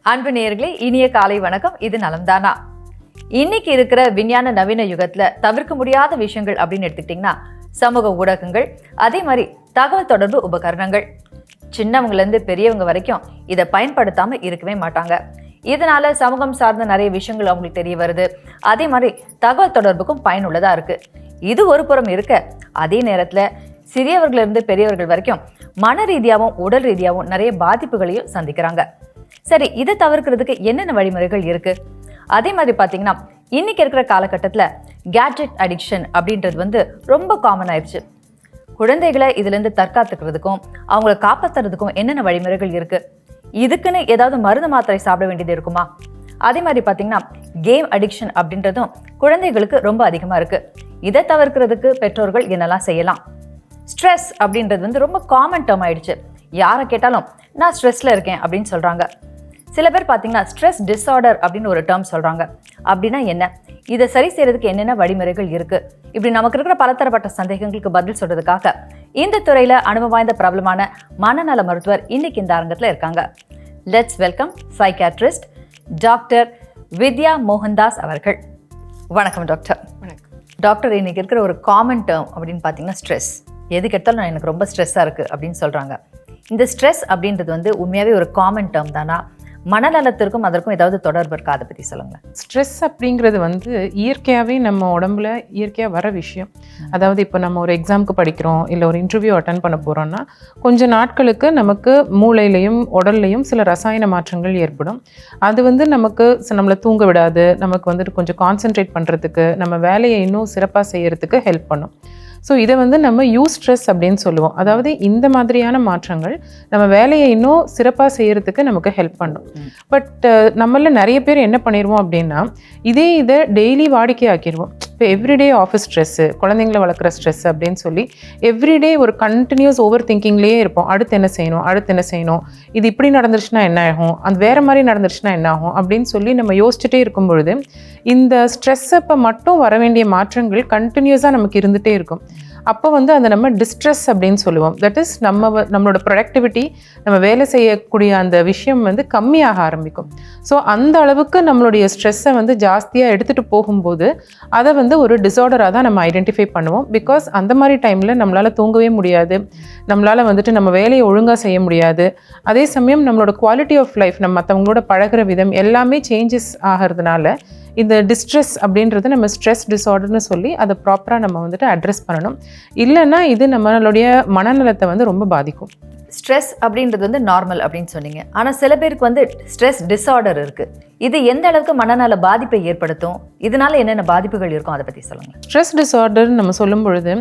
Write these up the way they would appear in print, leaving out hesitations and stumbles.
அன்பு நேயர்களே, இனிய காலை வணக்கம். இது நலம்தானா? இன்னைக்கு இருக்கிற விஞ்ஞான நவீன யுகத்துல தவிர்க்க முடியாத விஷயங்கள் அப்படின்னு எடுத்துக்கிட்டீங்கன்னா சமூக ஊடகங்கள், அதே மாதிரி தகவல் தொடர்பு உபகரணங்கள். சின்னவங்கல இருந்து பெரியவங்க வரைக்கும் இதை பயன்படுத்தாம இருக்கவே மாட்டாங்க. இதனால சமூகம் சார்ந்த நிறைய விஷயங்கள் அவங்களுக்கு தெரிய வருது. அதே மாதிரி தகவல் தொடர்புக்கும் பயனுள்ளதா இருக்கு. இது ஒரு புறம் இருக்க, அதே நேரத்துல சிறியவர்கள் இருந்து பெரியவர்கள் வரைக்கும் மன ரீதியாகவும் உடல் ரீதியாகவும் நிறைய பாதிப்புகளையும் சந்திக்கிறாங்க. சரி, இதை தவிர்க்கிறதுக்கு என்னென்ன வழிமுறைகள் இருக்கு? அதே மாதிரி பார்த்தீங்கன்னா இன்னைக்கு இருக்கிற காலகட்டத்தில் கேட்ஜெட் அடிக்ஷன் அப்படின்றது ரொம்ப காமன் ஆயிடுச்சு. குழந்தைகளை இதுலேருந்து தற்காத்துக்கிறதுக்கும் அவங்கள காப்பாற்றுறதுக்கும் என்னென்ன வழிமுறைகள் இருக்கு? இதுக்குன்னு ஏதாவது மருந்து மாத்திரை சாப்பிட வேண்டியது இருக்குமா? அதே மாதிரி பார்த்தீங்கன்னா கேம் அடிக்ஷன் அப்படின்றதும் குழந்தைகளுக்கு ரொம்ப அதிகமாக இருக்கு. இதை தவிர்க்கிறதுக்கு பெற்றோர்கள் என்னெல்லாம் செய்யலாம்? ஸ்ட்ரெஸ் அப்படின்றது ரொம்ப காமன் டேர்ம் ஆயிடுச்சு. யாரை கேட்டாலும் நான் ஸ்ட்ரெஸ்ல இருக்கேன் அப்படின்னு சொல்றாங்க. சில பேர் பார்த்தீங்கன்னா ஸ்ட்ரெஸ் டிஸார்டர் அப்படின்னு ஒரு டேர்ம் சொல்றாங்க. அப்படின்னா என்ன? இதை சரி செய்யறதுக்கு என்னென்ன வழிமுறைகள் இருக்கு? இப்படி நமக்கு இருக்கிற பலதரப்பட்ட சந்தேகங்களுக்கு பதில் சொல்றதுக்காக இந்த துறையில அனுபவம் வாய்ந்த பிரபலமான மனநல மருத்துவர் இன்னைக்கு இந்த அரங்கத்துல இருக்காங்க. லெட்ஸ் வெல்கம் சைக்காட்ரிஸ்ட் டாக்டர் வித்யா மோகன்தாஸ் அவர்கள். வணக்கம் டாக்டர். வணக்கம் டாக்டர். இன்னைக்கு இருக்கிற ஒரு காமன் டேர்ம் அப்படின்னு பார்த்தீங்கன்னா ஸ்ட்ரெஸ். எதுக்கு எடுத்தாலும் எனக்கு ரொம்ப ஸ்ட்ரெஸ்ஸாக இருக்குது அப்படின்னு சொல்கிறாங்க. இந்த ஸ்ட்ரெஸ் அப்படின்றது உண்மையாகவே ஒரு காமன் டேர்ம் தானா? மனநலத்திற்கும் அதற்கும் ஏதாவது தொடர்பு இருக்கா? அதை பற்றி சொல்லுங்களேன். ஸ்ட்ரெஸ் அப்படிங்கிறது இயற்கையாகவே நம்ம உடம்புல இயற்கையாக வர விஷயம். அதாவது இப்போ நம்ம ஒரு எக்ஸாமுக்கு படிக்கிறோம், இல்லை ஒரு இன்டர்வியூ அட்டன் பண்ண போகிறோம்னா கொஞ்சம் நாட்களுக்கு நமக்கு மூளையிலையும் உடல்லையும் சில ரசாயன மாற்றங்கள் ஏற்படும். அது நமக்கு நம்மளை தூங்க விடாது, நமக்கு கொஞ்சம் கான்சென்ட்ரேட் பண்ணுறதுக்கு, நம்ம வேலையை இன்னும் சிறப்பாக செய்யறதுக்கு ஹெல்ப் பண்ணும். ஸோ இதை நம்ம யூஸ்ட்ரெஸ் அப்படின்னு சொல்லுவோம். அதாவது இந்த மாதிரியான மாற்றங்கள் நம்ம வேலையை இன்னும் சிறப்பாக செய்யறதுக்கு நமக்கு ஹெல்ப் பண்ணும். பட் நம்மள நிறைய பேர் என்ன பண்ணிடுவோம் அப்படின்னா இதை டெய்லி வாடிக்கையாக்கிடுவோம். இப்போ எவ்ரிடே ஆஃபீஸ் ஸ்ட்ரெஸ்ஸு, குழந்தைங்களை வளர்க்குற ஸ்ட்ரெஸ் அப்படின்னு சொல்லி எவ்ரிடே ஒரு கண்டினியூஸ் ஓவர் திங்கிங்லேயே இருப்போம். அடுத்து என்ன செய்யணும், இது இப்படி நடந்துருச்சுன்னா என்ன ஆகும், அது வேறு மாதிரி நடந்துருச்சுன்னா என்ன ஆகும் அப்படின்னு சொல்லி நம்ம யோசிச்சுட்டே இருக்கும் பொழுது இந்த ஸ்ட்ரெஸ் அப்போ மட்டும் வர வேண்டிய மாற்றங்கள் கண்டினியூஸாக நமக்கு இருந்துகிட்டே இருக்கும். அப்போ அதை நம்ம டிஸ்ட்ரெஸ் அப்படின்னு சொல்லுவோம். தட் இஸ் நம்மளோட ப்ரொடக்டிவிட்டி, நம்ம வேலை செய்யக்கூடிய அந்த விஷயம் கம்மியாக ஆரம்பிக்கும். ஸோ அந்த அளவுக்கு நம்மளுடைய ஸ்ட்ரெஸ்ஸை ஜாஸ்தியாக எடுத்துகிட்டு போகும்போது அதை ஒரு டிஸார்டராக தான் நம்ம ஐடென்டிஃபை பண்ணுவோம். பிகாஸ் அந்த மாதிரி டைமில் நம்மளால் தூங்கவே முடியாது, நம்மளால் நம்ம வேலையை ஒழுங்காக செய்ய முடியாது. அதே சமயம் நம்மளோட குவாலிட்டி ஆஃப் லைஃப், நம்ம மற்றவங்களோட பழகிற விதம் எல்லாமே சேஞ்சஸ் ஆகிறதுனால இந்த டிஸ்ட்ரெஸ் அப்படின்றது நம்ம ஸ்ட்ரெஸ் டிஸார்டர்னு சொல்லி அதை ப்ராப்பராக நம்ம அட்ரஸ் பண்ணணும். இல்லைன்னா இது நம்மளுடைய மனநலத்தை ரொம்ப பாதிக்கும். ஸ்ட்ரெஸ் அப்படின்றது நார்மல் அப்படின்னு சொன்னீங்க. ஆனால் சில பேருக்கு ஸ்ட்ரெஸ் டிஸார்டர் இருக்கு. இது எந்த அளவுக்கு மனநல பாதிப்பை ஏற்படுத்தும்? இதனால என்னென்ன பாதிப்புகள் இருக்கும்? அதை பற்றி சொல்லுங்கள். ஸ்ட்ரெஸ் டிஸார்டர் நம்ம சொல்லும் பொழுது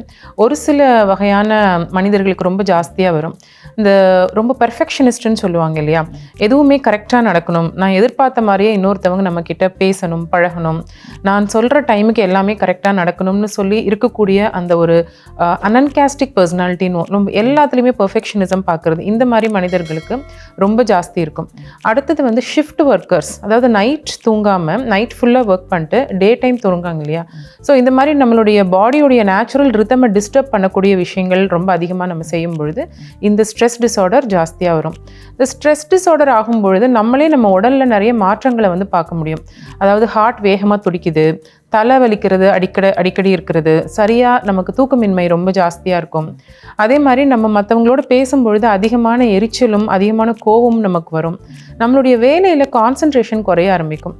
ஒரு சில வகையான மனிதர்களுக்கு ரொம்ப ஜாஸ்தியாக வரும். இந்த ரொம்ப பெர்ஃபெக்ஷனிஸ்ட்னு சொல்லுவாங்க இல்லையா, எதுவுமே கரெக்டாக நடக்கணும், நான் எதிர்பார்த்த மாதிரியே இன்னொருத்தவங்க நம்மக்கிட்ட பேசணும், பழகணும், நான் சொல்கிற டைமுக்கு எல்லாமே கரெக்டாக நடக்கணும்னு சொல்லி இருக்கக்கூடிய அந்த ஒரு அன்காஸ்டிக் பர்சனாலிட்டின்னு ரொம்ப எல்லாத்துலேயுமே பெர்ஃபெக்ஷனிசம் பார்க்குறது, இந்த மாதிரி மனிதர்களுக்கு ரொம்ப ஜாஸ்தி இருக்கும். அடுத்தது ஷிஃப்ட் ஒர்க்கர்ஸ், அதாவது நைட் தூங்காமல் நைட் ஃபுல்லாக ஒர்க் பண்ணிட்டு டே டைம் தூங்குறாங்க இல்லையா. ஸோ இந்த மாதிரி நம்மளுடைய பாடியோடைய நேச்சுரல் ரிதமை டிஸ்டர்ப் பண்ணக்கூடிய விஷயங்கள் ரொம்ப அதிகமாக நம்ம செய்யும் பொழுது இந்த ஸ்ட்ரெஸ் டிஸார்டர் ஜாஸ்தியாக வரும். இந்த ஸ்ட்ரெஸ் டிஸார்டர் ஆகும்பொழுது நம்ம உடலில் நிறைய மாற்றங்களை பார்க்க முடியும். அதாவது ஹார்ட் வேகமாக துடிக்குது, தலை வலிக்கிறது அடிக்கடி இருக்கிறது, சரியாக நமக்கு தூக்கமின்மை ரொம்ப ஜாஸ்தியாக இருக்கும். அதே மாதிரி நம்ம மற்றவங்களோட பேசும்பொழுது அதிகமான எரிச்சலும் அதிகமான கோபமும் நமக்கு வரும். நம்மளுடைய வேலையில் கான்சன்ட்ரேஷன் குறைய ஆரம்பிக்கும்.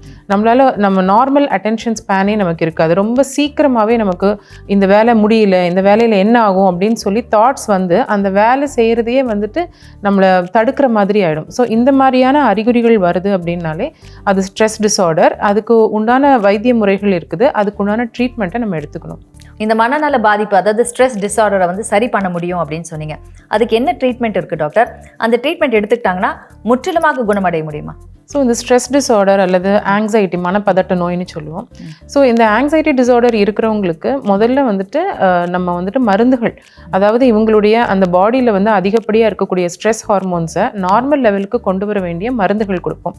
நம்ம நார்மல் அட்டென்ஷன் ஸ்பேனே நமக்கு இருக்காது. ரொம்ப சீக்கிரமாகவே நமக்கு இந்த வேலை முடியல, இந்த வேலையில் என்ன ஆகும் அப்படின்னு சொல்லி தாட்ஸ் அந்த வேலை செய்கிறதையே நம்மளை தடுக்கிற மாதிரி ஆகிடும். ஸோ இந்த மாதிரியான அறிகுறிகள் வருது அப்படின்னாலே அது ஸ்ட்ரெஸ் டிஸார்டர். அதுக்கு உண்டான வைத்திய முறைகள் இருக்குது, அதுக்குண்டான ட்ரீட்மெண்ட்டை நம்ம எடுத்துக்கணும். இந்த மனநல பாதிப்பு, அதாவது ஸ்ட்ரெஸ் டிஸார்டரை சரி பண்ண முடியும் அப்படின்னு சொன்னீங்க. அதுக்கு என்ன ட்ரீட்மெண்ட் இருக்குது டாக்டர்? அந்த ட்ரீட்மெண்ட் எடுத்துக்கிட்டாங்கன்னா முற்றிலுமாக குணமடைய முடியுமா? ஸோ இந்த ஸ்ட்ரெஸ் டிஸார்டர் அல்லது ஆங்ஸைட்டி, மனப்பதட்ட நோயின்னு சொல்லுவோம். ஸோ இந்த ஆங்ஸைட்டி டிஸார்டர் இருக்கிறவங்களுக்கு முதல்ல நம்ம மருந்துகள், அதாவது இவங்களுடைய அந்த பாடியில் அதிகப்படியாக இருக்கக்கூடிய ஸ்ட்ரெஸ் ஹார்மோன்ஸை நார்மல் லெவலுக்கு கொண்டு வர வேண்டிய மருந்துகள் கொடுப்போம்.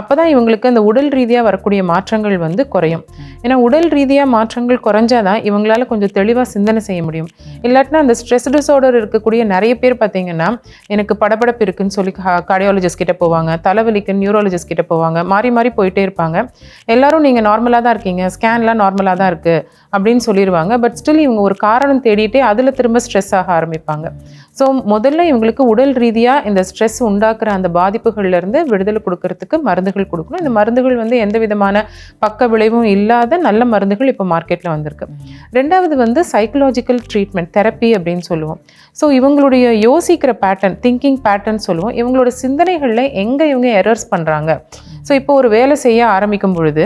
அப்போ தான் இவங்களுக்கு அந்த உடல் ரீதியாக வரக்கூடிய மாற்றங்கள் குறையும். ஏன்னா உடல் ரீதியாக மாற்றங்கள் குறைஞ்சாதான் இவங்களால கொஞ்சம் தெளிவாக சிந்தனை செய்ய முடியும். இல்லாட்டினா அந்த ஸ்ட்ரெஸ் டிஸார்டர் இருக்கக்கூடிய நிறைய பேர் பார்த்தீங்கன்னா எனக்கு படபடப்பு இருக்குன்னு சொல்லி கார்டியாலஜிஸ்ட் கிட்ட போவாங்க, தலைவலிக்கு நியூரோலஜிஸ்ட் சைக்காலஜிஸ்ட் கிட்ட போவாங்க, மாறி மாறி போயிட்டே இருப்பாங்க. எல்லாரும் நீங்கள் நார்மலாக தான் இருக்கீங்க, ஸ்கேன்லாம் நார்மலாக தான் இருக்குது அப்படின்னு சொல்லிடுவாங்க. பட் ஸ்டில் இவங்க ஒரு காரணம் தேடிட்டே அதில் திரும்ப ஸ்ட்ரெஸ் ஆக ஆரம்பிப்பாங்க. ஸோ முதல்ல இவங்களுக்கு உடல் ரீதியாக இந்த ஸ்ட்ரெஸ் உண்டாக்குற அந்த பாதிப்புகள்லேருந்து விடுதலை கொடுக்கறதுக்கு மருந்துகள் கொடுக்கணும். இந்த மருந்துகள் வந்து எந்த விதமான பக்க விளைவும் இல்லாத நல்ல மருந்துகள் இப்போ மார்க்கெட்டில் வந்திருக்கு. ரெண்டாவது வந்து சைக்கலாஜிக்கல் ட்ரீட்மெண்ட், தெரப்பி அப்படின்னு சொல்லுவோம். ஸோ இவங்களுடைய யோசிக்கிற பேட்டர்ன், திங்கிங் பேட்டர்ன் சொல்லுவோம். இவங்களோட சிந்தனைகளில் எங்கே இவங்க எரர்ஸ் பண்ணுறாங்க. ஸோ இப்போ ஒரு வேலை செய்ய ஆரம்பிக்கும் பொழுது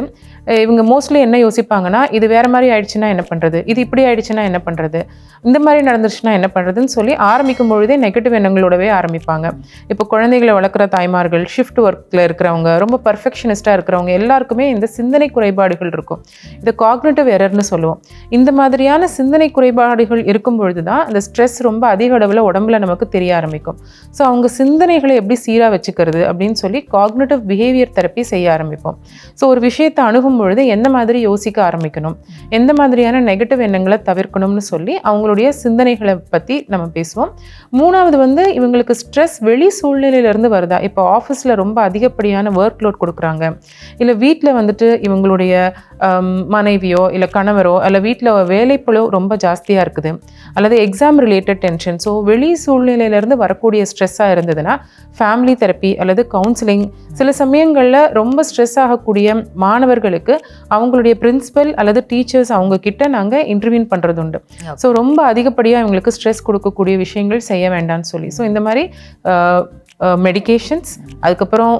இவங்க மோஸ்ட்லி என்ன யோசிப்பாங்கன்னா, இது வேறு மாதிரி ஆயிடுச்சுன்னா என்ன பண்ணுறது, இது இப்படி ஆயிடுச்சுன்னா என்ன பண்ணுறது, இந்த மாதிரி நடந்துருச்சுன்னா என்ன பண்ணுறதுன்னு சொல்லி ஆரம்பிக்கும் பொழுதே நெகட்டிவ் எண்ணங்களோடவே ஆரம்பிப்பாங்க. இப்போ குழந்தைகளை வளர்க்குற தாய்மார்கள், ஷிஃப்ட் ஒர்க்கில் இருக்கிறவங்க, ரொம்ப பர்ஃபெக்ஷனிஸ்ட்டாக இருக்கிறவங்க எல்லாருக்குமே இந்த சிந்தனை குறைபாடுகள் இருக்கும். இதை காக்னிட்டிவ் எரர்னு சொல்லுவோம். இந்த மாதிரியான சிந்தனை குறைபாடுகள் இருக்கும் பொழுது தான் இந்த ஸ்ட்ரெஸ் ரொம்ப அதிக அளவில் உடம்புல நமக்கு தெரிய ஆரம்பிக்கும். ஸோ அவங்க சிந்தனைகளை எப்படி சீராக வச்சுக்கிறது அப்படின்னு சொல்லி காக்னிட்டிவ் பிஹேவியர் தெரப்பி செய்ய ஆரம்பிப்போம். ஸோ ஒரு விஷயத்தை அணுகும் பொழுது எந்த மாதிரி யோசிக்க ஆரம்பிக்கணும், எந்த மாதிரியான நெகட்டிவ் எண்ணங்களை தவிர்க்கணும்னு சொல்லி அவங்களுடைய சிந்தனைகளை பற்றி நம்ம பேசுவோம். மூணாவது வந்து இவங்களுக்கு ஸ்ட்ரெஸ் வெளி சூழ்நிலையிலேருந்து வருதா, இப்போ ஆஃபீஸில் ரொம்ப அதிகப்படியான ஒர்க் லோட் கொடுக்குறாங்க, இல்லை வீட்டில் வந்துட்டு இவங்களுடைய மனைவியோ இல்லை கணவரோ இல்லை வீட்டில் வேலைப்பளோ ரொம்ப ஜாஸ்தியாக இருக்குது, அல்லது எக்ஸாம் ரிலேட்டட் டென்ஷன். ஸோ வெளி சூழ்நிலையிலேருந்து வரக்கூடிய ஸ்ட்ரெஸ்ஸாக இருந்ததுன்னா ஃபேமிலி தெரப்பி அல்லது கவுன்சிலிங். சில சமயங்களில் ரொம்ப ஸ்ட்ரெஸ் ஆகக்கூடிய மாணவர்களுக்கு அவங்களுடைய பிரின்சிபல் அல்லது டீச்சர்ஸ் அவங்க கிட்ட நாங்கள் இன்டர்வியூன் பண்ணுறது உண்டு. ஸோ ரொம்ப அதிகப்படியாக இவங்களுக்கு ஸ்ட்ரெஸ் கொடுக்கக்கூடிய விஷயங்கள் செய்ய வேண்டாம்னு சொல்லி. ஸோ இந்த மாதிரி மெடிகேஷன்ஸ், அதுக்கப்புறம்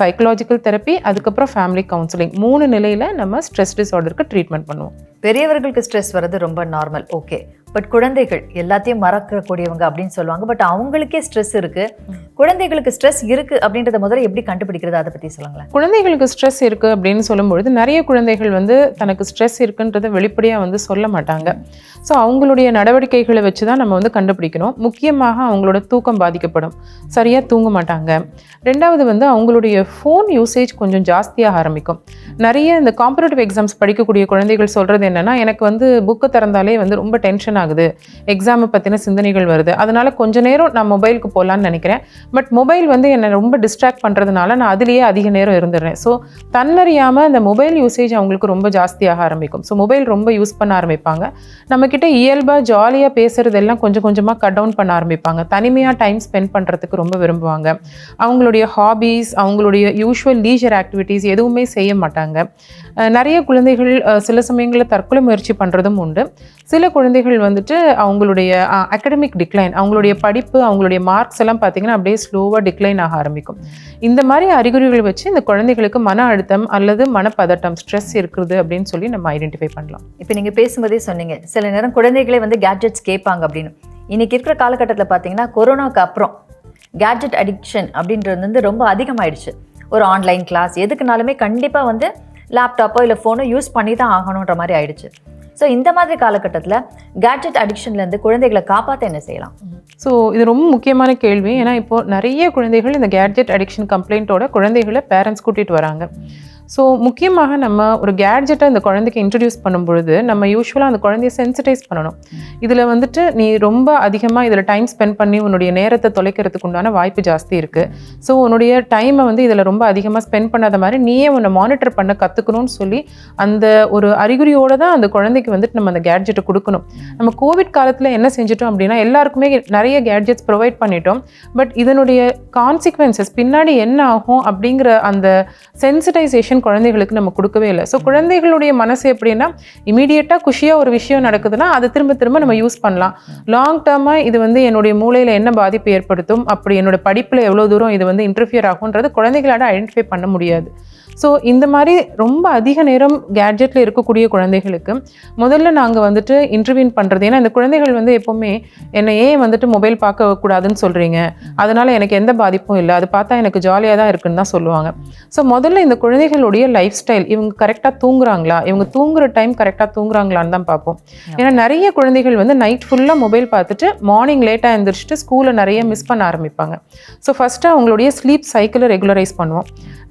சைக்கலாஜிக்கல் தெரப்பி, அதுக்கப்புறம் ஃபேமிலி கவுன்சிலிங், 3 நிலையில் நம்ம ஸ்ட்ரெஸ் டிஸார்டருக்கு ட்ரீட்மெண்ட் பண்ணுவோம். பெரியவர்களுக்கு ஸ்ட்ரெஸ் வர்றது ரொம்ப நார்மல், ஓகே. பட் குழந்தைகள் எல்லாத்தையும் மறக்கக்கூடியவங்க அப்படின்னு சொல்லுவாங்க. பட் அவங்களுக்கே ஸ்ட்ரெஸ் இருக்கு. குழந்தைகளுக்கு ஸ்ட்ரெஸ் இருக்கு அப்படின்றத முதல்ல எப்படி கண்டுபிடிக்கிறது, அதை பற்றி சொல்லுங்களேன். குழந்தைகளுக்கு ஸ்ட்ரெஸ் இருக்கு அப்படின்னு சொல்லும்பொழுது நிறைய குழந்தைகள் வந்து தனக்கு ஸ்ட்ரெஸ் இருக்குன்றதை வெளிப்படையாக வந்து சொல்ல மாட்டாங்க. ஸோ அவங்களுடைய நடவடிக்கைகளை வச்சு தான் நம்ம வந்து கண்டுபிடிக்கணும். முக்கியமாக அவங்களோட தூக்கம் பாதிக்கப்படும், சரியாக தூங்க மாட்டாங்க. ரெண்டாவது வந்து அவங்களுடைய ஃபோன் யூசேஜ் கொஞ்சம் ஜாஸ்தியாக ஆரம்பிக்கும். நிறைய இந்த காம்படிட்டிவ் எக்ஸாம்ஸ் படிக்கக்கூடிய குழந்தைகள் சொல்கிறது என்னென்னா, எனக்கு வந்து புக்கை திறந்தாலே வந்து ரொம்ப டென்ஷன் ஆகுது, எக்ஸாமை பற்றின சிந்தனைகள் வருது, அதனால் கொஞ்ச நேரம் நான் மொபைலுக்கு போகலான்னு நினைக்கிறேன். பட் மொபைல் வந்து என்னை ரொம்ப டிஸ்ட்ராக்ட் பண்ணுறதுனால நான் அதுலேயே அதிக நேரம் இருந்துடுறேன். ஸோ தன்னறியாமல் அந்த மொபைல் யூசேஜ் அவங்களுக்கு ரொம்ப ஜாஸ்தியாக ஆரம்பிக்கும். ஸோ மொபைல் ரொம்ப யூஸ் பண்ண ஆரம்பிப்பாங்க. நம்மக்கிட்ட இயல்பாக ஜாலியாக பேசுகிறதெல்லாம் கொஞ்சம் கொஞ்சமாக கட் டவுன் பண்ண ஆரம்பிப்பாங்க. தனிமையாக டைம் ஸ்பெண்ட் பண்ணுறதுக்கு ரொம்ப விரும்புவாங்க. அவங்களுடைய ஹாபீஸ், அவங்களுடைய யூஷுவல் லீஜர் ஆக்டிவிட்டீஸ் எதுவுமே செய்ய மாட்டாங்க. நிறைய குழந்தைகள் சில சமயங்களில் தற்கொலை முயற்சி பண்ணுறதும் உண்டு. சில குழந்தைகள் வந்துட்டு அவங்களுடைய அகடமிக் டிக்ளைன், அவங்களுடைய படிப்பு, அவங்களுடைய மார்க்ஸ் எல்லாம் பார்த்திங்கன்னா அப்படியே ஸ்லோவாக டிக்ளைன் ஆக ஆரம்பிக்கும். இந்த மாதிரி அறிகுறிகள் வச்சு இந்த குழந்தைகளுக்கு மன அழுத்தம் அல்லது மனப்பதட்டம், ஸ்ட்ரெஸ் இருக்குது அப்படின்னு சொல்லி நம்ம ஐடென்டிஃபை பண்ணலாம். இப்போ நீங்கள் பேசும்போதே சொன்னீங்க, சில நேரம் குழந்தைகளே வந்து கேட்ஜெட்ஸ் கேட்பாங்க அப்படின்னு. இன்னைக்கு இருக்கிற காலகட்டத்தில் பார்த்தீங்கன்னா கொரோனாக்கு அப்புறம் கேட்ஜெட் அடிக்ஷன் அப்படின்றது வந்து ரொம்ப அதிகமாகிடுச்சு. ஒரு ஆன்லைன் கிளாஸ் எதுக்குனாலுமே கண்டிப்பாக வந்து லேப்டாப்போ இல்லை ஃபோனோ யூஸ் பண்ணி தான் ஆகணுன்ற மாதிரி ஆயிடுச்சு. ஸோ இந்த மாதிரி காலகட்டத்தில் கேட்ஜெட் அடிக்ஷன்லேருந்து குழந்தைகளை காப்பாற்ற என்ன செய்யலாம்? ஸோ இது ரொம்ப முக்கியமான கேள்வி. ஏன்னா இப்போது நிறைய குழந்தைகள் இந்த கேட்ஜெட் அடிக்ஷன் கம்ப்ளைண்ட்டோட குழந்தைகளை பேரண்ட்ஸ் கூட்டிகிட்டு வராங்க. ஸோ முக்கியமாக நம்ம ஒரு கேட்ஜெட்டை அந்த குழந்தைக்கு இன்ட்ரடியூஸ் பண்ணும் பொழுது நம்ம யூஸ்வலாக அந்த குழந்தைய சென்சிட்டைஸ் பண்ணணும். இதில் வந்துட்டு நீ ரொம்ப அதிகமாக இதில் டைம் ஸ்பெண்ட் பண்ணி உன்னுடைய நேரத்தை தொலைக்கிறதுக்கு உண்டான வாய்ப்பு ஜாஸ்தி இருக்குது. ஸோ உன்னுடைய டைமை வந்து இதில் ரொம்ப அதிகமாக ஸ்பெண்ட் பண்ணாத மாதிரி நீயே உன்னை மானிட்டர் பண்ண கற்றுக்கணும்னு சொல்லி அந்த ஒரு அறிகுறியோடு தான் அந்த குழந்தைக்கு வந்துட்டு நம்ம அந்த கேட்ஜெட்டை கொடுக்கணும். நம்ம கோவிட் காலத்தில் என்ன செஞ்சிட்டோம் அப்படின்னா, எல்லாருக்குமே நிறைய கேட்ஜெட்ஸ் ப்ரொவைட் பண்ணிட்டோம். பட் இதனுடைய கான்சிக்வன்சஸ் பின்னாடி என்ன ஆகும் அப்படிங்கிற அந்த சென்சிட்டைசேஷன் குழந்தைகளுக்கு நம்ம கொடுக்கவே இல்லை. ஸோ குழந்தைகளுடைய மனசு எப்படின்னா, இமீடியட்டாக குஷியாக ஒரு விஷயம் நடக்குதுன்னா அதை திரும்ப திரும்ப நம்ம யூஸ் பண்ணலாம். லாங் டேர்மாக இது வந்து என்னுடைய மூளையில் என்ன பாதிப்பு ஏற்படுத்தும், அப்படி என்னோட படிப்பில் எவ்வளோ தூரம் இது வந்து இன்டர்ஃபியர் ஆகுன்றது குழந்தைகளால் ஐடென்டிஃபை பண்ண முடியாது. ஸோ இந்த மாதிரி ரொம்ப அதிக நேரம் கேட்ஜெட்டில் இருக்கக்கூடிய குழந்தைகளுக்கு முதல்ல நாங்கள் வந்துட்டு இன்டர்வியூன் பண்ணுறது. ஏன்னா இந்த குழந்தைகள் வந்து எப்போவுமே என்னை ஏன் வந்துட்டு மொபைல் பார்க்கக்கூடாதுன்னு சொல்கிறீங்க, அதனால் எனக்கு எந்த பாதிப்பும் இல்லை, அது பார்த்தா எனக்கு ஜாலியாக தான் இருக்குன்னு தான் சொல்லுவாங்க. ஸோ முதல்ல இந்த குழந்தைகளுடைய லைஃப் ஸ்டைல், இவங்க கரெக்டாக தூங்குறாங்களா, இவங்க தூங்குற டைம் கரெக்டாக தூங்குறாங்களான்னு தான் பார்ப்போம். ஏன்னா நிறைய குழந்தைகள் வந்து நைட் ஃபுல்லாக மொபைல் பார்த்துட்டு மார்னிங் லேட்டாக எழுந்திரிச்சிட்டு ஸ்கூலில் நிறைய மிஸ் பண்ண ஆரம்பிப்பாங்க. ஸோ ஃபஸ்ட்டு அவங்களுடைய ஸ்லீப் சைக்கிளை ரெகுலரைஸ் பண்ணுவோம்.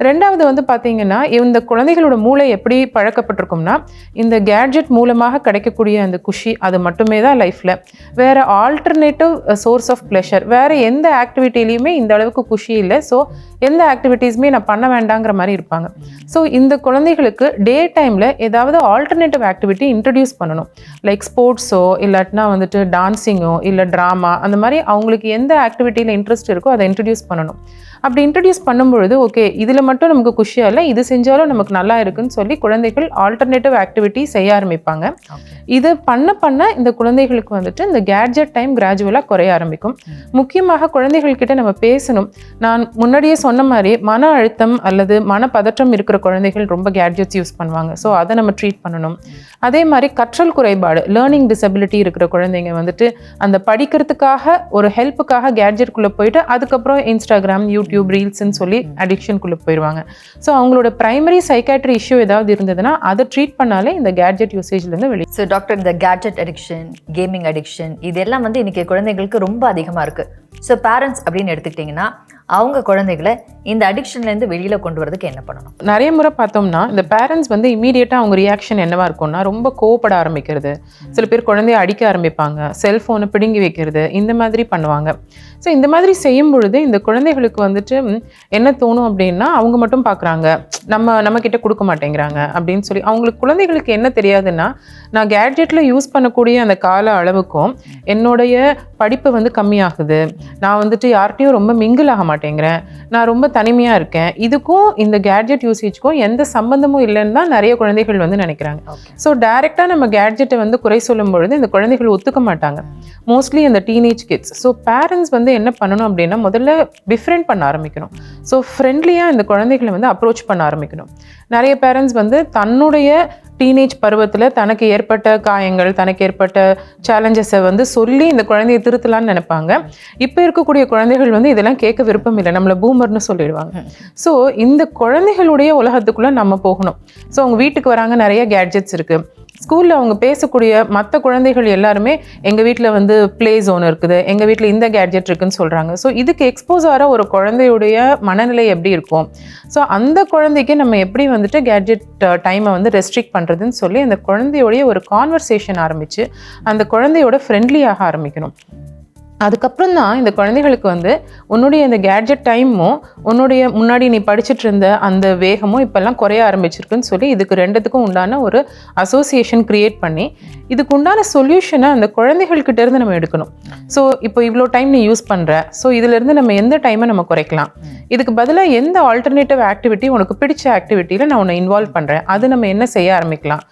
ரெண்டாவது வந்து பார்த்தீங்கன்னா இந்த குழந்தைகளோட மூளை எப்படி பழக்கப்பட்டிருக்கும்னா இந்த கேட்ஜெட் மூலமாக கிடைக்கக்கூடிய அந்த குஷி அது மட்டுமே தான் லைஃப்பில். வேறு ஆல்டர்னேட்டிவ் சோர்ஸ் ஆஃப் ப்ளஷர் வேறு எந்த ஆக்டிவிட்டிலையுமே இந்த அளவுக்கு குஷி இல்லை. ஸோ எந்த ஆக்டிவிட்டீஸுமே நான் பண்ண வேண்டாங்கிற மாதிரி இருப்பாங்க. ஸோ இந்த குழந்தைகளுக்கு டே டைமில் ஏதாவது ஆல்டர்னேட்டிவ் ஆக்டிவிட்டி இன்ட்ரடியூஸ் பண்ணணும். லைக் ஸ்போர்ட்ஸோ இல்லாட்டினா வந்துட்டு டான்ஸிங்கோ இல்லை ட்ராமா, அந்த மாதிரி அவங்களுக்கு எந்த ஆக்டிவிட்டியில் இன்ட்ரெஸ்ட் இருக்கோ அதை இன்ட்ரடியூஸ் பண்ணணும். அப்படி இன்ட்ரடியூஸ் பண்ணும்பொழுது ஓகே இதில் மட்டும் நமக்கு குஷியாக இல்லை, இது செஞ்சாலும் நமக்கு நல்லா இருக்குன்னு சொல்லி குழந்தைகள் ஆல்டர்னேட்டிவ் ஆக்டிவிட்டி செய்ய ஆரம்பிப்பாங்க. இது பண்ண பண்ண இந்த குழந்தைகளுக்கு வந்துட்டு இந்த கேட்ஜெட் டைம் கிராஜுவலாக குறைய ஆரம்பிக்கும். முக்கியமாக குழந்தைகள்கிட்ட நம்ம பேசணும். நான் முன்னாடியே சொன்ன மாதிரி மன அழுத்தம் அல்லது மனப்பதற்றம் இருக்கிற குழந்தைகள் ரொம்ப கேட்ஜெட்ஸ் யூஸ் பண்ணுவாங்க. ஸோ அதை நம்ம ட்ரீட் பண்ணணும். அதே மாதிரி கற்றல் குறைபாடு, லேர்னிங் டிசபிலிட்டி இருக்கிற குழந்தைங்க வந்துட்டு அந்த படிக்கிறதுக்காக ஒரு ஹெல்ப்புக்காக கேட்ஜெட்குள்ளே போயிட்டு அதுக்கப்புறம் இன்ஸ்டாகிராம், யூடியூப், ரீல்ஸ்ன்னு சொல்லி அடிக்ஷனுக்குள்ளே போயிடுவாங்க. ஸோ அவங்களோட பிரைமரி சைக்காட்ரி இஷ்யூ ஏதாவது இருந்ததுன்னா அதை ட்ரீட் பண்ணாலே இந்த கேட்ஜெட் யூசேஜ்லேருந்து வெளியே. ஸோ டாக்டர், இந்த கேட்ஜெட் அடிக்ஷன், கேமிங் அடிக்ஷன் இதெல்லாம் வந்து இன்னைக்கு குழந்தைகளுக்கு ரொம்ப அதிகமாக இருக்குது. ஸோ பேரண்ட்ஸ் அப்படின்னு எடுத்துக்கிட்டிங்கன்னா அவங்க குழந்தைகளை இந்த அடிக்ஷன்லேருந்து வெளியில் கொண்டு வரதுக்கு என்ன பண்ணணும்? நிறைய முறை பார்த்தோம்னா இந்த பேரண்ட்ஸ் வந்து இமீடியட்டாக அவங்க ரியாக்ஷன் என்னவா இருக்கும்னா ரொம்ப கோவப்பட ஆரம்பிக்கிறது, சில பேர் குழந்தைய அடிக்க ஆரம்பிப்பாங்க, செல்ஃபோனை பிடுங்கி வைக்கிறது, இந்த மாதிரி பண்ணுவாங்க. ஸோ இந்த மாதிரி செய்யும் பொழுது இந்த குழந்தைகளுக்கு வந்துட்டு என்ன தோணும் அப்படின்னா அவங்க மட்டும் பார்க்குறாங்க, நம்ம கிட்ட கொடுக்க மாட்டேங்கிறாங்க அப்படின்னு சொல்லி. அவங்களுக்கு குழந்தைகளுக்கு என்ன தெரியாதுன்னா நான் கேட்ஜெட்டில் யூஸ் பண்ணக்கூடிய அந்த கால அளவுக்கும் என்னுடைய படிப்பு வந்து கம்மியாகுது, நான் வந்துட்டு யார்கிட்டையும் ரொம்ப மிங்கிள் ஆக மாட்டேங்கிறேன், நான் ரொம்ப தனிமையாக இருக்கேன், இதுக்கும் இந்த கேட்ஜெட் யூசேஜ்க்கும் எந்த சம்பந்தமும் இல்லைன்னு தான் நிறைய குழந்தைகள் வந்து நினைக்கிறாங்க. ஸோ டைரெக்டாக நம்ம கேட்ஜெட்டை வந்து குறை சொல்லும் பொழுது இந்த குழந்தைகள் ஒத்துக்க மாட்டாங்க, மோஸ்ட்லி அந்த டீனேஜ் கிட்ஸ். ஸோ பேரண்ட்ஸ் வந்து என்ன பண்ணணும் அப்படின்னா முதல்ல டிஃப்ரெண்ட் பண்ண ஆரம்பிக்கணும். ஸோ ஃப்ரெண்ட்லியாக இந்த குழந்தைகளை வந்து அப்ரோச் பண்ண ஆரம்பிக்கணும். நிறைய பேரண்ட்ஸ் வந்து தன்னுடைய டீனேஜ் பருவத்தில் தனக்கு ஏற்பட்ட காயங்கள், தனக்கு ஏற்பட்ட சேலஞ்சஸை வந்து சொல்லி இந்த குழந்தையை திருத்தலான்னு நினைப்பாங்க. இப்போ இருக்கக்கூடிய குழந்தைகள் வந்து இதெல்லாம் கேட்க விருப்பம் இல்லை, நம்மளை பூமர்னு சொல்லிடுவாங்க. ஸோ இந்த குழந்தைகளுடைய உலகத்துக்குள்ளே நம்ம போகணும். ஸோ அவங்க வீட்டுக்கு வராங்க, நிறைய கேட்ஜெட்ஸ் இருக்குது. ஸ்கூலில் அவங்க பேசக்கூடிய மற்ற குழந்தைகள் எல்லாருமே எங்கள் வீட்டில் வந்து ப்ளே ஜோன் இருக்குது, எங்கள் வீட்டில் இந்த கேட்ஜெட் இருக்குதுன்னு சொல்கிறாங்க. ஸோ இதுக்கு எக்ஸ்போஸ் ஆகிற ஒரு குழந்தையுடைய மனநிலை எப்படி இருக்கும், ஸோ அந்த குழந்தைக்கு நம்ம எப்படி வந்துட்டு கேட்ஜெட் டைமை வந்து ரெஸ்ட்ரிக்ட் பண்ணுறதுன்னு சொல்லி அந்த குழந்தையோடைய ஒரு கான்வர்சேஷன் ஆரம்பித்து அந்த குழந்தையோட ஃப்ரெண்ட்லியாக ஆரம்பிக்கணும். அதுக்கப்புறம் தான் இந்த குழந்தைகளுக்கு வந்து உன்னுடைய இந்த கேட்ஜெட் டைமும் உன்னுடைய முன்னாடி நீ படிச்சுட்டு இருந்த அந்த வேகமும் இப்போல்லாம் குறைய ஆரம்பிச்சிருக்குன்னு சொல்லி இதுக்கு ரெண்டுத்துக்கும் உண்டான ஒரு அசோசியேஷன் க்ரியேட் பண்ணி இதுக்கு உண்டான சொல்யூஷனை அந்த குழந்தைகள்கிட்ட இருந்து நம்ம எடுக்கணும். ஸோ இப்போ இவ்வளோ டைம் நீ யூஸ் பண்ணுற, ஸோ இதிலேருந்து நம்ம எந்த டைமை நம்ம குறைக்கலாம், இதுக்கு பதிலாக எந்த ஆல்டர்னேட்டிவ் ஆக்டிவிட்டி உனக்கு பிடிச்ச ஆக்டிவிட்டியில் நான் உன்னை இன்வால்வ் பண்ணுறேன், அது நம்ம என்ன செய்ய ஆரம்பிக்கலாம்.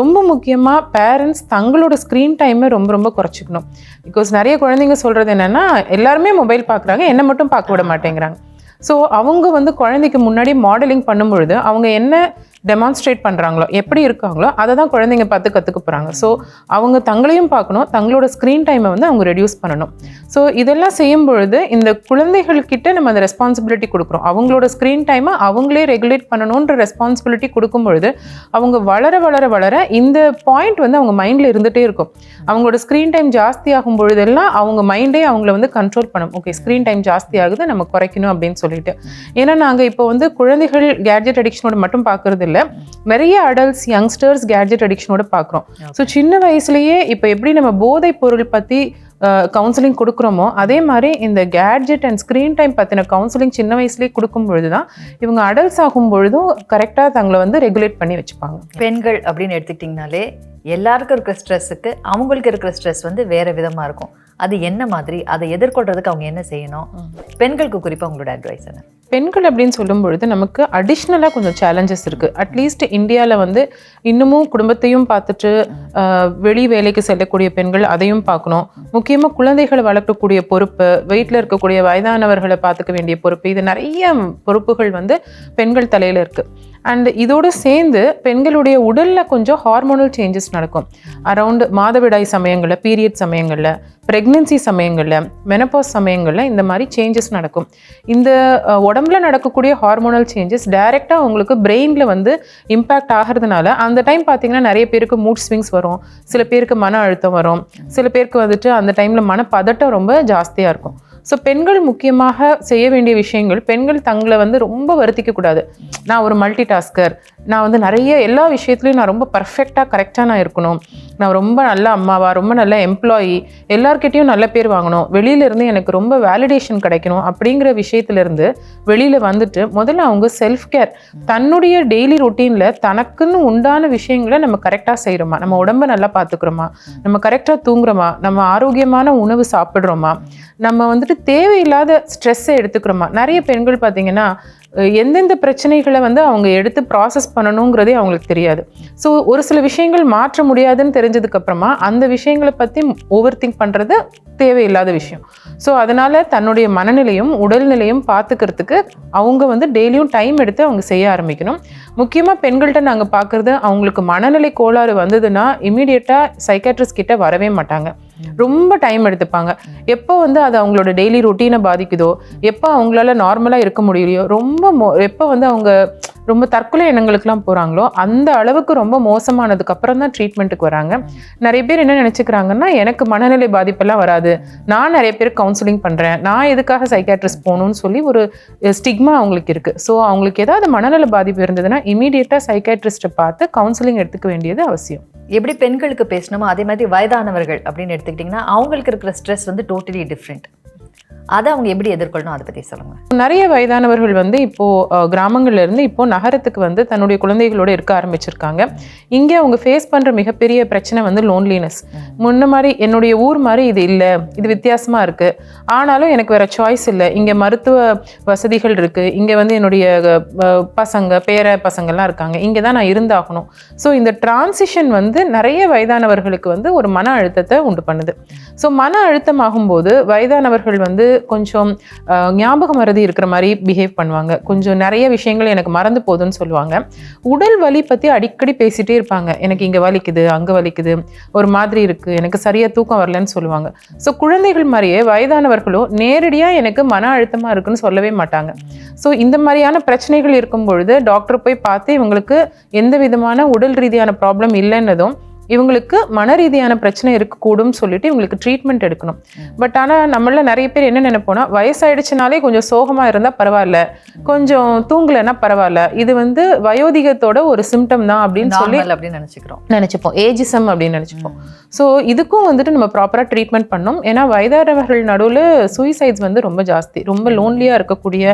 ரொம்ப முக்கியமாக பேரண்ட்ஸ் தங்களோட ஸ்க்ரீன் டைமை ரொம்ப ரொம்ப குறைச்சிக்கணும். பிகாஸ் நிறைய குழந்தைங்க சொல்கிறது என்னென்னா எல்லாருமே மொபைல் பார்க்குறாங்க, என்னை மட்டும் பார்க்க விட மாட்டேங்கிறாங்க. ஸோ அவங்க வந்து குழந்தைக்கு முன்னாடி மாடலிங் பண்ணும்பொழுது அவங்க என்ன டெமான்ஸ்ட்ரேட் பண்ணுறாங்களோ, எப்படி இருக்காங்களோ அதை தான் குழந்தைங்க பார்த்து கற்றுக்க போகிறாங்க. ஸோ அவங்க தங்களையும் பார்க்கணும், தங்களோட ஸ்க்ரீன் டைமை வந்து அவங்க ரெடியூஸ் பண்ணணும். ஸோ இதெல்லாம் செய்யும் பொழுது இந்த குழந்தைகள்கிட்ட நம்ம அந்த ரெஸ்பான்சிபிலிட்டி கொடுக்குறோம். அவங்களோட ஸ்க்ரீன் டைமை அவங்களே ரெகுலேட் பண்ணணுன்ற ரெஸ்பான்சிபிலிட்டி கொடுக்கும் பொழுது அவங்க வளர வளர வளர இந்த பாயிண்ட் வந்து அவங்க மைண்டில் இருந்துகிட்டே இருக்கும். அவங்களோட ஸ்க்ரீன் டைம் ஜாஸ்தி ஆகும் பொழுதெல்லாம் அவங்க மைண்டே அவங்கள வந்து கண்ட்ரோல் பண்ணும். ஓகே, ஸ்க்ரீன் டைம் ஜாஸ்தி ஆகுது, நம்ம குறைக்கணும் அப்படின்னு சொல்லிட்டு. ஏன்னா நாங்கள் இப்போ வந்து குழந்தைகள் கேட்ஜெட் அடிக்ஷனோட மட்டும் பார்க்கறது இல்லை, நிறைய அடல்ட்ஸ், யங்ஸ்டர்ஸ் கேட்ஜெட் அடிக்ஷனோட பார்க்குறோம். ஸோ சின்ன வயசுலேயே இப்போ எப்படி நம்ம போதைப் பொருள் பற்றி கவுன்சிலிங் கொடுக்குறோமோ அதே மாதிரி இந்த கேட்ஜெட் அண்ட் ஸ்க்ரீன் டைம் பற்றின கவுன்சிலிங் சின்ன வயசுலேயே கொடுக்கும் பொழுது தான் இவங்க அடல்ட்ஸ் ஆகும் பொழுதும் கரெக்டாக தங்களை வந்து ரெகுலேட் பண்ணி வச்சுப்பாங்க. பெண்கள் அப்படின்னு எடுத்துக்கிட்டிங்கனாலே எல்லாருக்கும் இருக்கிற ஸ்ட்ரெஸ்ஸுக்கு அவங்களுக்கு இருக்கிற ஸ்ட்ரெஸ் வந்து வேறு விதமாக இருக்கும். அது என்ன மாதிரி, அதை எதிர்கொள்றதுக்கு அவங்க என்ன செய்யணும், பெண்களுக்கு குறிப்பாக உங்களோட அட்வைஸ் என்ன? பெண்கள் அப்படின்னு சொல்லும் பொழுது நமக்கு அடிஷ்னலாக கொஞ்சம் சேலஞ்சஸ் இருக்குது. அட்லீஸ்ட் இந்தியாவில் வந்து இன்னமும் குடும்பத்தையும் பார்த்துட்டு வெளி வேலைக்கு செல்லக்கூடிய பெண்கள் அதையும் பார்க்கணும். முக்கியமாக குழந்தைகளை வளர்க்கக்கூடிய பொறுப்பு, வீட்டில் இருக்கக்கூடிய வயதானவர்களை பார்த்துக்க வேண்டிய பொறுப்பு, இது நிறைய பொறுப்புகள் வந்து பெண்கள் தலையில் இருக்குது. அண்ட் இதோடு சேர்ந்து பெண்களுடைய உடலில் கொஞ்சம் ஹார்மோனல் சேஞ்சஸ் நடக்கும். அரவுண்ட் மாதவிடாய் சமயங்களில், பீரியட் சமயங்களில், ப்ரெக்னென்சி சமயங்களில், மெனப்பாஸ் சமயங்களில் இந்த மாதிரி சேஞ்சஸ் நடக்கும். இந்த உடம்புல நடக்கக்கூடிய ஹார்மோனல் சேஞ்சஸ் டைரெக்டாக அவங்களுக்கு பிரெயினில் வந்து இம்பேக்ட் ஆகிறதுனால அந்த டைம் பார்த்திங்கன்னா நிறைய பேருக்கு மூட் ஸ்விங்ஸ் வரும், சில பேருக்கு மன அழுத்தம் வரும், சில பேருக்கு வந்துட்டு அந்த டைமில் மனப்பதட்டம் ரொம்ப ஜாஸ்தியாக இருக்கும். ஸோ பெண்கள் முக்கியமாக செய்ய வேண்டிய விஷயங்கள், பெண்கள் தங்களை வந்து ரொம்ப வருத்திக்க கூடாது. நான் ஒரு மல்டி டாஸ்கர், நான் வந்து நிறைய எல்லா விஷயத்துலையும் நான் ரொம்ப பர்ஃபெக்டாக கரெக்டாக நான் இருக்கணும், நான் ரொம்ப நல்ல அம்மாவா, ரொம்ப நல்ல எம்ப்ளாயி, எல்லார்கிட்டையும் நல்ல பேர் வாங்கணும், வெளியிலேருந்து எனக்கு ரொம்ப வேலிடேஷன் கிடைக்கணும் அப்படிங்கிற விஷயத்துலேருந்து வெளியில் வந்துட்டு முதல்ல அவங்க செல்ஃப் கேர், தன்னுடைய டெய்லி ரொட்டீனில் தனக்குன்னு உண்டான விஷயங்களை நம்ம கரெக்டாக செய்கிறோமா, நம்ம உடம்பை நல்லா பார்த்துக்கிறோமா, நம்ம கரெக்டாக தூங்குறோமா, நம்ம ஆரோக்கியமான உணவு சாப்பிட்றோமா, நம்ம வந்துட்டு தேவையில்லாத ஸ்ட்ரெஸ்ஸை எடுத்துக்கிறோமா. நிறைய பெண்கள் பார்த்தீங்கன்னா எந்தெந்த பிரச்சனைகளை வந்து அவங்க எடுத்து ப்ராசஸ் பண்ணணுங்கிறதே அவங்களுக்கு தெரியாது. ஸோ ஒரு சில விஷயங்கள் மாற்ற முடியாதுன்னு தெரிஞ்சதுக்கப்புறமா அந்த விஷயங்களை பற்றி ஓவர் திங்க் பண்ணுறது தேவையில்லாத விஷயம். ஸோ அதனால் தன்னுடைய மனநிலையும் உடல்நிலையும் பார்த்துக்கிறதுக்கு அவங்க வந்து டெய்லியும் டைம் எடுத்து அவங்க செய்ய ஆரம்பிக்கணும். முக்கியமாக பெண்கள்கிட்ட நாங்கள் பார்க்குறது, அவங்களுக்கு மனநிலை கோளாறு வந்ததுன்னா இமீடியட்டாக சைக்காட்ரிஸ்ட் கிட்ட வரவே மாட்டாங்க, ரொம்ப டைம் எடுத்துப்பாங்க. எப்போ வந்து அது அவங்களோட டெய்லி ரொட்டீனை பாதிக்குதோ, எப்போ அவங்களால நார்மலாக இருக்க முடியலையோ, எப்போ வந்து அவங்க ரொம்ப தற்கொலை எண்ணங்களுக்குலாம் போகிறாங்களோ அந்த அளவுக்கு ரொம்ப மோசமானதுக்கு அப்புறம் தான் ட்ரீட்மெண்ட்டுக்கு வராங்க. நிறைய பேர் என்ன நினச்சிக்கிறாங்கன்னா, எனக்கு மனநிலை பாதிப்பெல்லாம் வராது, நான் நிறைய பேர் கவுன்சிலிங் பண்ணுறேன், நான் எதுக்காக சைக்காட்ரிஸ்ட் போகணும்னு சொல்லி ஒரு ஸ்டிக்மா அவங்களுக்கு இருக்குது. ஸோ அவங்களுக்கு ஏதாவது மனநல பாதிப்பு இருந்ததுன்னா இமீடியட்டாக சைக்காட்ரிஸ்ட்டை பார்த்து கவுன்சிலிங் எடுத்துக்க வேண்டியது அவசியம். எப்படி பெண்களுக்கு பேசணுமோ அதே மாதிரி வயதானவர்கள் அப்படின்னு எடுத்துக்கிட்டிங்கன்னா அவங்களுக்கு இருக்கிற ஸ்ட்ரெஸ் வந்து டோட்டலி டிஃப்ரெண்ட். அதை அவங்க எப்படி எதிர்கொள்ளணும், அதை பற்றி சொல்லுங்க. நிறைய வயதானவர்கள் வந்து இப்போது கிராமங்கள்ல இருந்து இப்போ நகரத்துக்கு வந்து தன்னுடைய குழந்தைகளோட இருக்க ஆரம்பிச்சிருக்காங்க. இங்கே அவங்க ஃபேஸ் பண்ணுற மிகப்பெரிய பிரச்சனை வந்து லோன்லினஸ். முன்ன மாதிரி என்னுடைய ஊர் மாதிரி இது இல்லை, இது வித்தியாசமாக இருக்குது, ஆனாலும் எனக்கு வேறு சாய்ஸ் இல்லை, இங்கே மருத்துவ வசதிகள் இருக்குது, இங்கே வந்து என்னுடைய பேர பசங்கள்லாம் இருக்காங்க, இங்கே தான் நான் இருந்தாகணும். ஸோ இந்த டிரான்சிஷன் வந்து நிறைய வயதானவர்களுக்கு வந்து ஒரு மன அழுத்தத்தை உண்டு பண்ணுது. ஸோ மன அழுத்தம் ஆகும்போது வயதானவர்கள் வந்து கொஞ்சம் ஞாபக மறதி இருக்கிற மாதிரி பிஹேவ் பண்ணுவாங்க, கொஞ்சம் நிறைய விஷயங்கள் எனக்கு மறந்து போகுதுன்னு சொல்லுவாங்க. உடல் வலி பற்றி அடிக்கடி பேசிகிட்டே இருப்பாங்க, எனக்கு இங்கே வலிக்குது, அங்கே வலிக்குது, ஒரு மாதிரி இருக்குது, எனக்கு சரியாக தூக்கம் வரலன்னு சொல்லுவாங்க. ஸோ குழந்தைகள் மாதிரியே வயதானவர்களோ நேரடியாக எனக்கு மன அழுத்தமாக இருக்குன்னு சொல்லவே மாட்டாங்க. ஸோ இந்த மாதிரியான பிரச்சனைகள் இருக்கும் பொழுது டாக்டர் போய் பார்த்து இவங்களுக்கு எந்த விதமான உடல் ரீதியான ப்ராப்ளம் இல்லைன்னதும் இவங்களுக்கு மன ரீதியான பிரச்சனை இருக்கக்கூடும் சொல்லிட்டு இவங்களுக்கு ட்ரீட்மெண்ட் எடுக்கணும். பட் ஆனால் நம்மள நிறைய பேர் என்ன நினைப்போம்னா, வயசாயிடுச்சுனாலே கொஞ்சம் சோகமாக இருந்தால் பரவாயில்ல, கொஞ்சம் தூங்கலைன்னா பரவாயில்ல, இது வந்து வயோதிகத்தோட ஒரு சிம்டம் தான் அப்படின்னு சொல்லி நினைச்சுப்போம், ஏஜிசம் அப்படின்னு நினைச்சுப்போம். ஸோ இதுக்கும் வந்துட்டு நம்ம ப்ராப்பராக ட்ரீட்மெண்ட் பண்ணோம். ஏன்னா வயதானவர்கள் நடுவில் சூசைட்ஸ் வந்து ரொம்ப ஜாஸ்தி, ரொம்ப லோன்லியாக இருக்கக்கூடிய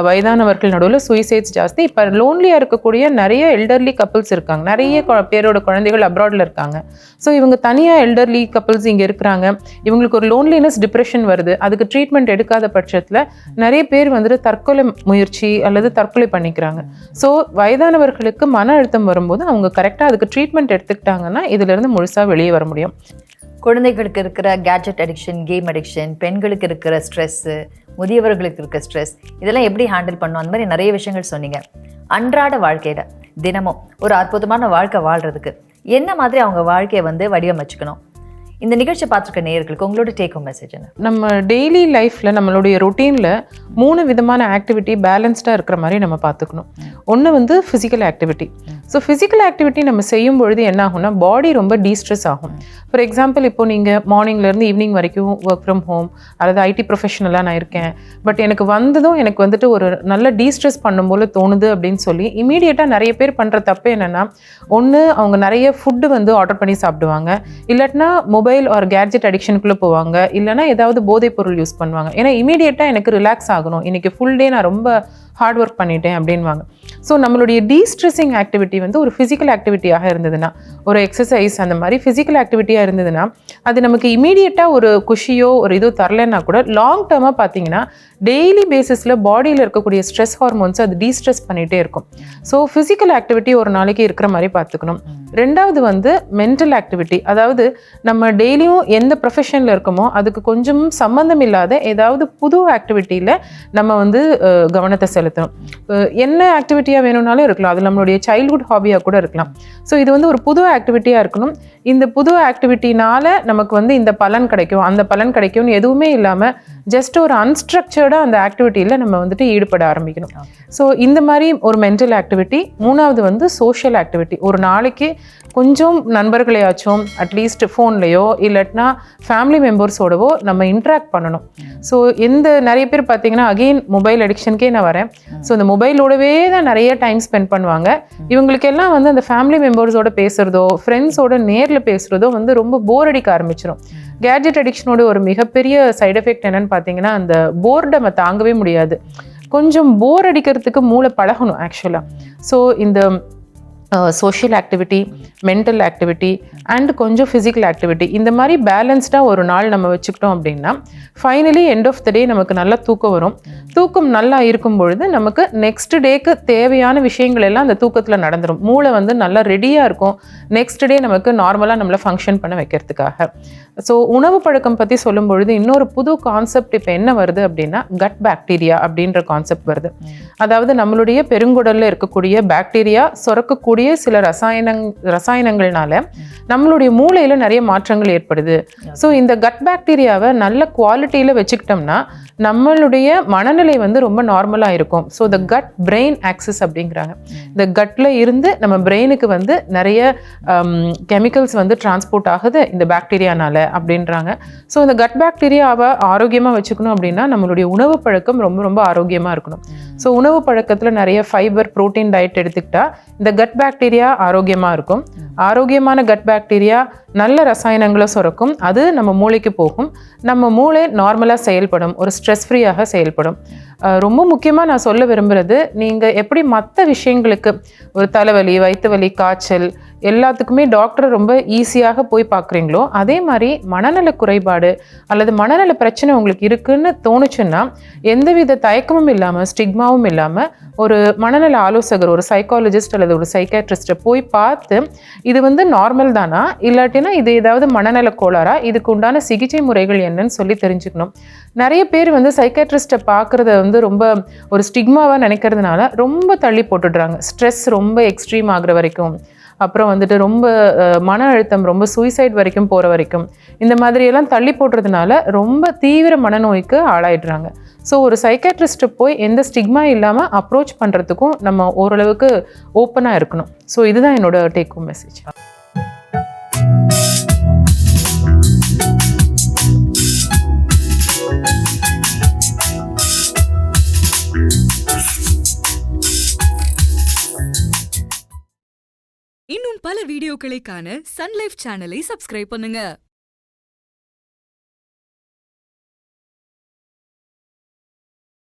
வயதானவர்கள் நடுவில் சூசைட்ஸ் ஜாஸ்தி. இப்போ லோன்லியாக இருக்கக்கூடிய நிறைய எல்டர்லி கப்பிள்ஸ் இருக்காங்க, நிறைய பேரோட குழந்தைகள் அப்ராட்ல இருக்காங்க. ஸோ இவங்க தனியாக எல்டர்லி கப்பிள்ஸ் இங்கே இருக்கிறாங்க, இவங்களுக்கு ஒரு லோன்லினஸ் டிப்ரெஷன் வருது, அதுக்கு ட்ரீட்மெண்ட் எடுக்காத பட்சத்தில் நிறைய பேர் வந்துட்டு தற்கொலை முயற்சி அல்லது தற்கொலை பண்ணிக்கிறாங்க. ஸோ வயதானவர்களுக்கு மன அழுத்தம் வரும்போது அவங்க கரெக்டாக அதுக்கு ட்ரீட்மெண்ட் எடுத்துக்கிட்டாங்கன்னா இதிலிருந்து முழுசாக வெளியே வர முடியும். குழந்தைகளுக்கு இருக்கிற கேட்ஜெட் அடிக்ஷன், கேம் அடிக்ஷன், பெண்களுக்கு இருக்கிற ஸ்ட்ரெஸ்ஸு, முதியவர்களுக்கு இருக்கிற ஸ்ட்ரெஸ், இதெல்லாம் எப்படி ஹேண்டில் பண்ணணும், அந்த மாதிரி நிறைய விஷயங்கள் சொன்னீங்க. அன்றாட வாழ்க்கையில் தினமும் ஒரு அற்புதமான வாழ்க்கை வாழ்கிறதுக்கு என்ன மாதிரி அவங்க வாழ்க்கையை வந்து வடிவமைச்சுக்கணும்? இந்த நிகழ்ச்சி பார்த்துருக்க நேயர்களுக்கு உங்களோட டேக் ஹோம் மெசேஜ் என்ன? நம்ம டெய்லி லைஃப்பில் நம்மளுடைய ரொட்டீனில் 3 விதமான ஆக்டிவிட்டி பேலன்ஸ்டாக இருக்கிற மாதிரி நம்ம பார்த்துக்கணும். ஒன்று வந்து physical activity. So physical activity நம்ம செய்யும் பொழுது என்ன ஆகும்னா பாடி ரொம்ப டீஸ்ட்ரெஸ் ஆகும். ஃபார் எக்ஸாம்பிள், இப்போ நீங்கள் மார்னிங்லேருந்து ஈவினிங் வரைக்கும் ஒர்க் ஃப்ரம் ஹோம் அல்லது ஐடி ப்ரொஃபஷனலாக நான் இருக்கேன், பட் எனக்கு வந்ததும் எனக்கு வந்துட்டு ஒரு நல்ல டீஸ்ட்ரெஸ் பண்ணும் போல தோணுது அப்படின்னு சொல்லி இமீடியட்டாக நிறைய பேர் பண்ணுற தப்பு என்னென்னா, ஒன்று அவங்க நிறைய ஃபுட்டு வந்து ஆர்டர் பண்ணி சாப்பிடுவாங்க, இல்லாட்டினா மொபைல் ஆர் கேட்ஜெட் அடிக்ஷனுக்குள்ளே போவாங்க, இல்லைனா ஏதாவது போதைப் பொருள் யூஸ் பண்ணுவாங்க. ஏன்னா இமீடியட்டாக எனக்கு ரிலாக்ஸ் ஆகணும், இன்றைக்கி ஃபுல் டே நான் ரொம்ப ஹார்ட் ஒர்க் பண்ணிட்டேன் அப்படின்வாங்க. ஸோ நம்மளுடைய டீஸ்ட்ரெஸ்ஸிங் ஆக்டிவிட்டி வந்து ஒரு ஃபிசிக்கல் ஆக்டிவிட்டியாக இருந்ததுன்னா, ஒரு எக்ஸசைஸ் அந்த மாதிரி ஃபிசிக்கல் ஆக்டிவிட்டியாக இருந்ததுன்னா அது நமக்கு இமீடியட்டாக ஒரு குஷியோ ஒரு இதோ தரலைன்னா கூட லாங் டேர்மாக பார்த்தீங்கன்னா டெய்லி பேசிஸில் பாடியில் இருக்கக்கூடிய ஸ்ட்ரெஸ் ஹார்மோன்ஸ் அது டீஸ்ட்ரெஸ் பண்ணிகிட்டே இருக்கும். ஸோ ஃபிசிக்கல் ஆக்டிவிட்டி ஒரு நாளைக்கு இருக்கிற மாதிரி பார்த்துக்கணும். ரெண்டாவது வந்து மென்டல் ஆக்டிவிட்டி, அதாவது நம்ம டெய்லியும் எந்த ப்ரொஃபஷனில் இருக்கோமோ அதுக்கு கொஞ்சம் சம்மந்தம் இல்லாத ஏதாவது புது ஆக்டிவிட்டியில் நம்ம வந்து கவனத்தை செலுத்தணும். என்ன ஆக்டிவிட்டியாக வேணும்னாலும் இருக்கலாம், அது நம்மளுடைய சைல்ட்ஹுட் ஹாபியாக கூட இருக்கலாம். ஸோ இது வந்து ஒரு புது ஆக்டிவிட்டியாக இருக்கணும். இந்த புது ஆக்டிவிட்டினால நமக்கு வந்து இந்த பலன் கிடைக்கும் அந்த பலன் கிடைக்கும்னு எதுவுமே இல்லாமல் ஜஸ்ட் ஒரு அன்ஸ்ட்ரக்சர்டாக அந்த ஆக்டிவிட்டியில் நம்ம வந்துட்டு ஈடுபட ஆரம்பிக்கணும். ஸோ இந்த மாதிரி ஒரு மென்டல் ஆக்டிவிட்டி. மூணாவது வந்து சோஷியல் ஆக்டிவிட்டி. ஒரு நாளைக்கு கொஞ்சம் நண்பர்களையாச்சும் அட்லீஸ்ட் ஃபோன்லேயோ இல்லாட்டினா ஃபேமிலி மெம்பர்ஸோடவோ நம்ம இன்ட்ராக்ட் பண்ணணும். ஸோ நிறைய பேர் பார்த்தீங்கன்னா அகெயின் மொபைல் அடிக்ஷனுக்கே நான் வரேன். ஸோ இந்த மொபைலோடவே தான் நிறைய டைம் ஸ்பெண்ட் பண்ணுவாங்க. இவங்களுக்கெல்லாம் வந்து அந்த ஃபேமிலி மெம்பர்ஸோட பேசுகிறதோ ஃப்ரெண்ட்ஸோட நேரில் பேசுகிறதோ வந்து ரொம்ப போர் அடிக்க ஆரம்பிச்சிடும். கேட்ஜெட் அடிக்ஷனோட ஒரு மிகப்பெரிய சைடு எஃபெக்ட் என்னன்னு பார்த்தீங்கன்னா அந்த போர்டை நம்ம தாங்கவே முடியாது. கொஞ்சம் போர் அடிக்கிறதுக்கு மூளை பழகணும் ஆக்சுவலாக. ஸோ இந்த social activity, mental activity and கொஞ்சம் ஃபிசிக்கல் ஆக்டிவிட்டி இந்த மாதிரி பேலன்ஸ்டாக ஒரு நாள் நம்ம வச்சுக்கிட்டோம் அப்படின்னா ஃபைனலி எண்ட் ஆஃப் த டே நமக்கு நல்லா தூக்கம் வரும். தூக்கம் நல்லா இருக்கும் பொழுது நமக்கு நெக்ஸ்ட் டேக்கு தேவையான விஷயங்கள் எல்லாம் அந்த தூக்கத்தில் நடந்துடும். மூளை வந்து நல்லா ரெடியாக இருக்கும் நெக்ஸ்ட் டே நமக்கு நார்மலாக நம்மளை ஃபங்க்ஷன் பண்ண வைக்கிறதுக்காக. ஸோ உணவு பழக்கம் பற்றி சொல்லும் பொழுது இன்னொரு புது கான்செப்ட் இப்போ என்ன வருது அப்படின்னா கட் பாக்டீரியா அப்படின்ற கான்செப்ட் வருது. அதாவது நம்மளுடைய பெருங்குடலில் இருக்கக்கூடிய பாக்டீரியா சுரக்கக்கூடிய சில ரசாயனங்கள்னால நம்மளுடைய மூளையில நிறைய மாற்றங்கள் ஏற்படுது. ஸோ இந்த கட் பாக்டீரியாவை நல்ல குவாலிட்டியில வச்சுக்கிட்டோம்னா நம்மளுடைய மனநிலை வந்து ரொம்ப நார்மலாக இருக்கும். So the cut brain axis அப்படிங்கிறாங்க. இந்த கட்டில் இருந்து நம்ம பிரெயினுக்கு வந்து நிறைய கெமிக்கல்ஸ் வந்து டிரான்ஸ்போர்ட் ஆகுது இந்த பாக்டீரியானால அப்படின்றாங்க. ஸோ இந்த கட் பாக்டீரியாவை ஆரோக்கியமாக வச்சுக்கணும் அப்படின்னா நம்மளுடைய உணவு பழக்கம் ரொம்ப ரொம்ப ஆரோக்கியமாக இருக்கணும். ஸோ உணவு பழக்கத்தில் நிறைய ஃபைபர் புரோட்டீன் டயட் எடுத்துக்கிட்டா இந்த கட் பாக்டீரியா ஆரோக்கியமாக இருக்கும். ஆரோக்கியமான கட் பாக்டீரியா நல்ல ரசாயனங்களை சுரக்கும். அது நம்ம மூளைக்கு போகும். நம்ம மூளை நார்மலாக செயல்படும். ஒரு ஸ்ட்ரெஸ் ஃப்ரீயாக செயல்படும். ரொம்ப முக்கியமாக நான் சொல்ல விரும்புகிறது, நீங்கள் எப்படி மற்ற விஷயங்களுக்கு ஒரு தலைவலி, வயிற்று வலி, காய்ச்சல் எல்லாத்துக்குமே டாக்டரை ரொம்ப ஈஸியாக போய் பார்க்குறீங்களோ அதே மாதிரி மனநல குறைபாடு அல்லது மனநல பிரச்சனை உங்களுக்கு இருக்குன்னு தோணுச்சுன்னா எந்தவித தயக்கமும் இல்லாமல் ஸ்டிக்மாவும் இல்லாமல் ஒரு மனநல ஆலோசகர், ஒரு சைக்காலஜிஸ்ட் அல்லது ஒரு சைக்காட்ரிஸ்ட்டை போய் பார்த்து இது வந்து நார்மல் தானா இல்லாட்டினா இது ஏதாவது மனநல கோளாறா, இதுக்கு உண்டான சிகிச்சை முறைகள் என்னன்னு சொல்லி தெரிஞ்சுக்கணும். நிறைய பேர் வந்து சைக்காட்ரிஸ்ட்டை பார்க்குறத வந்து ரொம்ப ஒரு ஸ்டிக்மாவாக நினைக்கிறதுனால ரொம்ப தள்ளி போட்டுடுறாங்க. ஸ்ட்ரெஸ் ரொம்ப எக்ஸ்ட்ரீம் ஆகுற வரைக்கும், அப்புறம் வந்துட்டு ரொம்ப மன அழுத்தம், ரொம்ப சூசைட் வரைக்கும் போகிற வரைக்கும் இந்த மாதிரியெல்லாம் தள்ளி போடுறதுனால ரொம்ப தீவிர மனநோய்க்கு ஆளாயிடுறாங்க. ஸோ ஒரு சைக்காட்ரிஸ்ட்டை போய் எந்த ஸ்டிக்மா இல்லாமல் அப்ரோச் பண்ணுறதுக்கும் நம்ம ஓரளவுக்கு ஓப்பனாக இருக்கணும். ஸோ இதுதான் என்னோட டேக் ஹோம் மெசேஜ். இன்னும் பல வீடியோக்களை காண சன் லைஃப் சேனலை சப்ஸ்கிரைப் பண்ணுங்க.